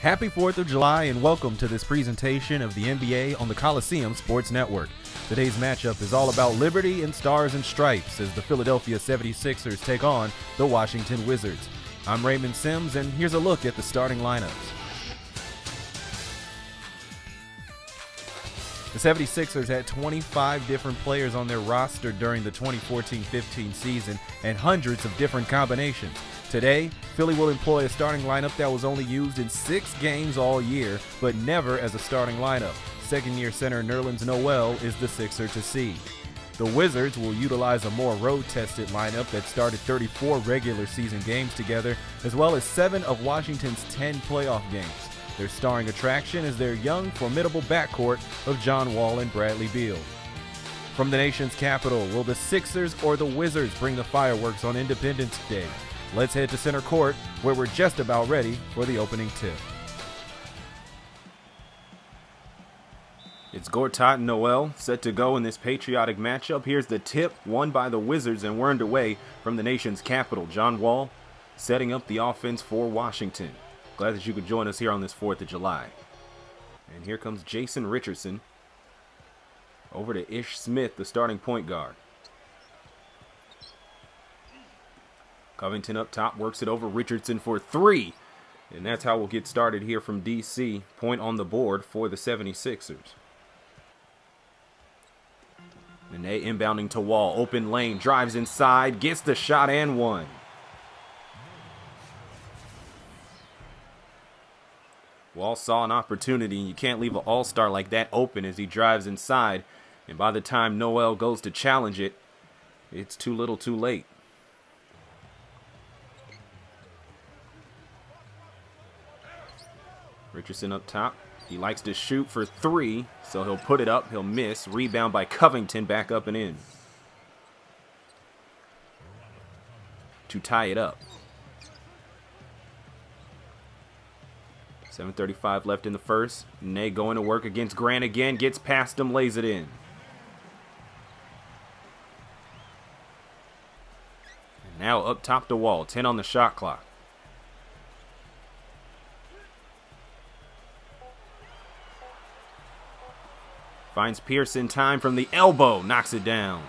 Happy 4th of July and welcome to this presentation of the NBA on the Coliseum Sports Network. Today's matchup is all about liberty and stars and stripes as the Philadelphia 76ers take on the Washington Wizards. I'm Raymond Sims and here's a look at the starting lineups. The 76ers had 25 different players on their roster during the 2014-15 season and hundreds of different combinations. Today, Philly will employ a starting lineup that was only used in 6 games all year, but never as a starting lineup. Second-year center Nerlens Noel is the Sixer to see. The Wizards will utilize a more road-tested lineup that started 34 regular season games together, as well as 7 of Washington's 10 playoff games. Their starring attraction is their young, formidable backcourt of John Wall and Bradley Beal. From the nation's capital, will the Sixers or the Wizards bring the fireworks on Independence Day? Let's head to center court, where we're just about ready for the opening tip. It's Gortat and Noel set to go in this patriotic matchup. Here's the tip, won by the Wizards, and we're underway from the nation's capital. John Wall setting up the offense for Washington. Glad that you could join us here on this 4th of July. And here comes Jason Richardson over to Ish Smith, the starting point guard. Covington up top, works it over Richardson for 3. And that's how we'll get started here from DC. Point on the board for the 76ers. Nenê inbounding to Wall. Open lane, drives inside, gets the shot and one. Wall saw an opportunity, and you can't leave an all-star like that open as he drives inside. And by the time Noel goes to challenge it, it's too little too late. Richardson up top. He likes to shoot for 3, so he'll put it up. He'll miss. Rebound by Covington, back up and in to tie it up. 7:35 left in the first. Nenê going to work against Grant again. Gets past him, lays it in. And now up top to Wall. 10 on the shot clock. Finds Pierce in time from the elbow. Knocks it down.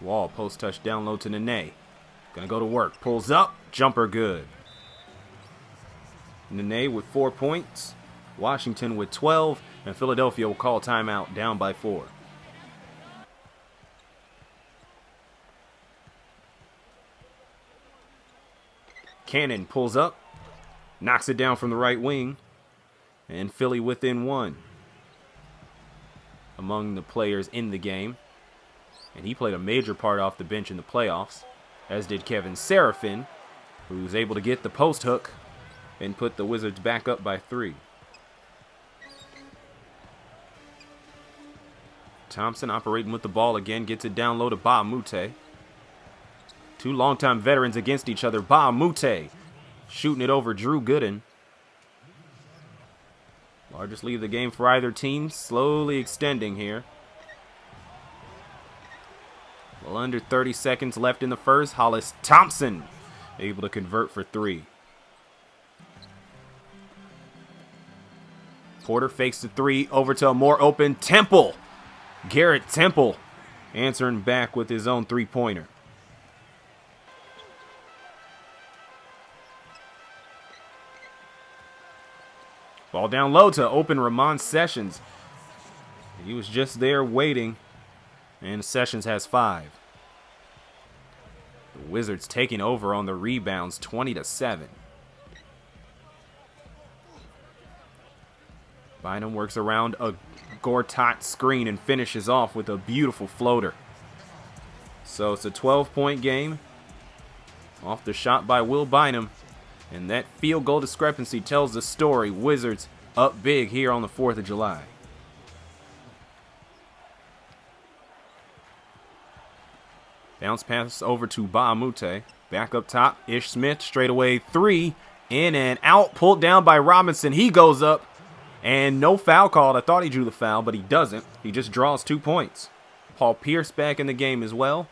Wall post touch down low to Nenê. Gonna go to work. Pulls up. Jumper good. Nenê with 4 points. Washington with 12. And Philadelphia will call timeout down by 4. Canaan pulls up. Knocks it down from the right wing. And Philly within 1 among the players in the game. And he played a major part off the bench in the playoffs, as did Kevin Seraphin, who was able to get the post hook and put the Wizards back up by 3. Thompson operating with the ball again, gets it down low to Moute. 2 longtime veterans against each other. Moute shooting it over Gooden. Largest lead of the game for either team, slowly extending here. Well, under 30 seconds left in the first. Hollis, Thompson able to convert for 3. Porter fakes the 3 over to a more open Temple. Garrett answering back with his own 3-pointer. Ball down low to open Ramon Sessions. He was just there waiting. And Sessions has 5. The Wizards taking over on the rebounds, 20-7. Bynum works around a Gortat screen and finishes off with a beautiful floater. So it's a 12-point game. Off the shot by Bynum. And that field goal discrepancy tells the story. Wizards up big here on the 4th of July. Bounce pass over to Moute. Back up top. Ish Smith straight away 3. In and out. Pulled down by Robinson. He goes up. And no foul called. I thought he drew the foul, but he doesn't. He just draws 2 points. Paul Pierce back in the game as well.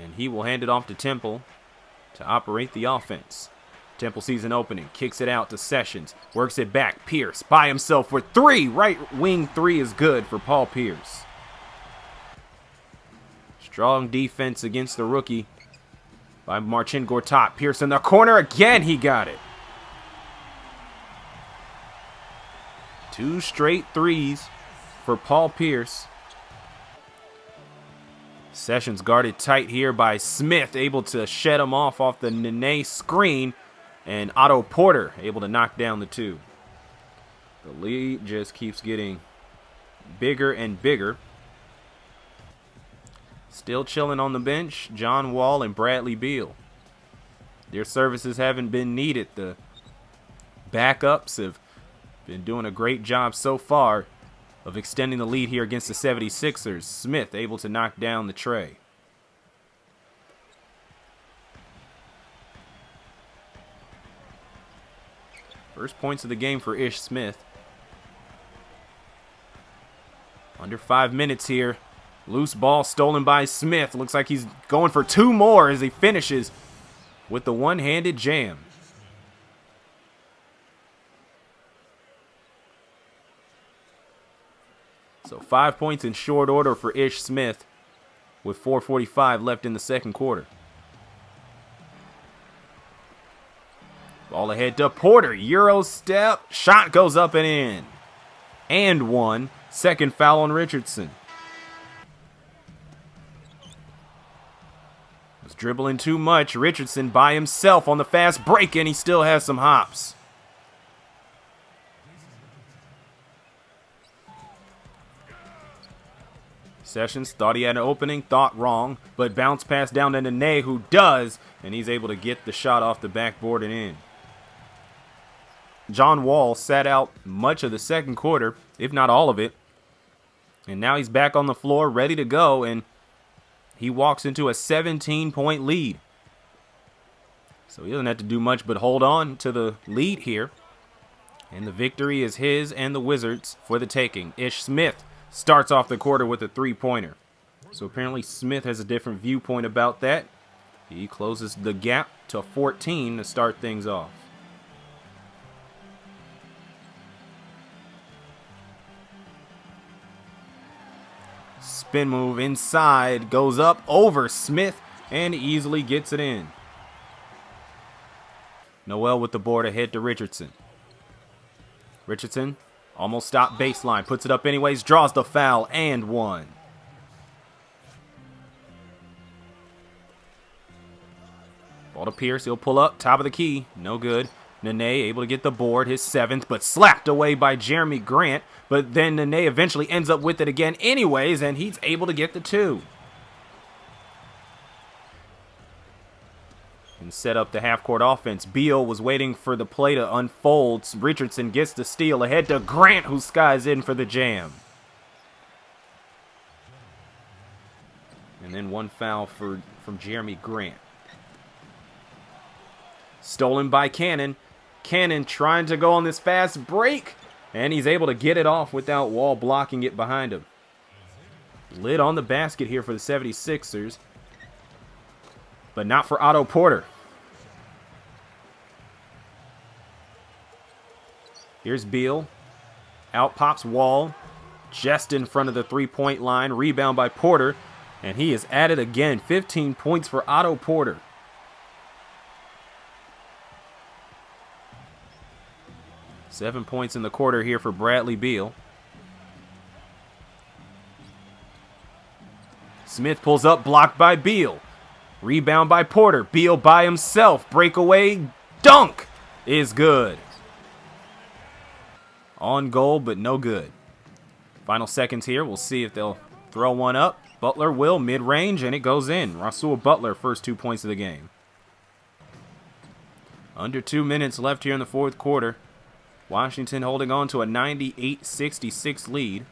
And he will hand it off to Temple to operate the offense. Temple sees an opening, kicks it out to Sessions, works it back. Pierce by himself for three. Right wing three is good for Paul Pierce. Strong defense against the rookie by Marcin Gortat. Pierce in the corner again. He got it. 2 straight threes for Paul Pierce. Sessions guarded tight here by Smith, able to shed him off the Nenê screen. And Otto Porter able to knock down the 2. The lead just keeps getting bigger and bigger. Still chilling on the bench, John Wall and Bradley Beal. Their services haven't been needed. The backups have been doing a great job so far of extending the lead here against the 76ers. Smith able to knock down the tray. First points of the game for Ish Smith. Under 5 minutes here. Loose ball stolen by Smith. Looks like he's going for 2 more as he finishes with the one-handed jam. So 5 points in short order for Ish Smith with 4:45 left in the second quarter. Ball ahead to Porter. Euro step. Shot goes up and in. And 1. Second foul on Richardson. Was dribbling too much. Richardson by himself on the fast break, and he still has some hops. Sessions thought he had an opening, thought wrong, but bounce pass down to Nenê, who does, and he's able to get the shot off the backboard and in. John Wall sat out much of the second quarter, if not all of it. And now he's back on the floor, ready to go, and he walks into a 17-point lead. So he doesn't have to do much but hold on to the lead here. And the victory is his and the Wizards for the taking. Ish Smith starts off the quarter with a 3-pointer. So apparently Smith has a different viewpoint about that. He closes the gap to 14 to start things off. Spin move inside, goes up over Smith, and easily gets it in. Noel with the board ahead to Richardson. Richardson almost stopped baseline, puts it up anyways, draws the foul, and 1. Ball to Pierce, he'll pull up, top of the key, no good. Nenê able to get the board, his 7th, but slapped away by Jerami Grant. But then Nenê eventually ends up with it again anyways, and he's able to get the 2. And set up the half-court offense. Beal was waiting for the play to unfold. Richardson gets the steal ahead to Grant, who skies in for the jam. And then 1 foul from Jerami Grant. Stolen by Canaan. Canaan trying to go on this fast break, and he's able to get it off without Wall blocking it behind him. Lid on the basket here for the 76ers, but not for Otto Porter. Here's Beal. Out pops Wall, just in front of the 3-point line. Rebound by Porter, and he is at it again. 15 points for Otto Porter. Seven points in the quarter here for Bradley Beal. Smith pulls up, blocked by Beal. Rebound by Porter. Beal by himself. Breakaway dunk is good. On goal, but no good. Final seconds here. We'll see if they'll throw one up. Butler will, mid-range, and it goes in. Rasual Butler, first 2 points of the game. Under 2 minutes left here in the fourth quarter. Washington holding on to a 98-66 lead.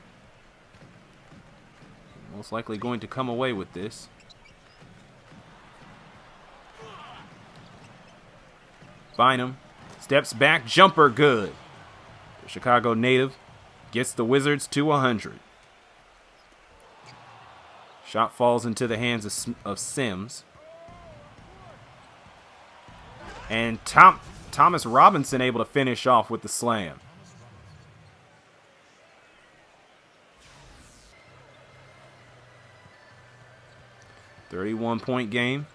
Most likely going to come away with this. Bynum steps back, jumper good. The Chicago native gets the Wizards to 100. Shot falls into the hands of Sims. And Thomas Robinson able to finish off with the slam. .31 game.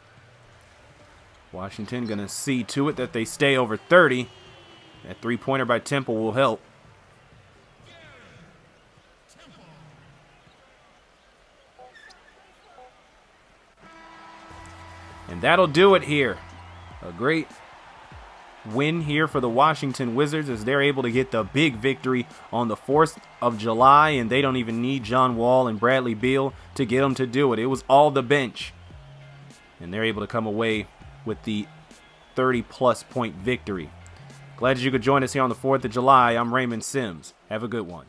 Washington going to see to it that they stay over 30. That three-pointer by Temple will help. And that'll do it here. A great win here for the Washington Wizards as they're able to get the big victory on the 4th of July, and they don't even need John Wall and Bradley Beal to get them to do it. It was all the bench. And they're able to come away with the 30-plus point victory. Glad you could join us here on the 4th of July. I'm Raymond Sims. Have a good one.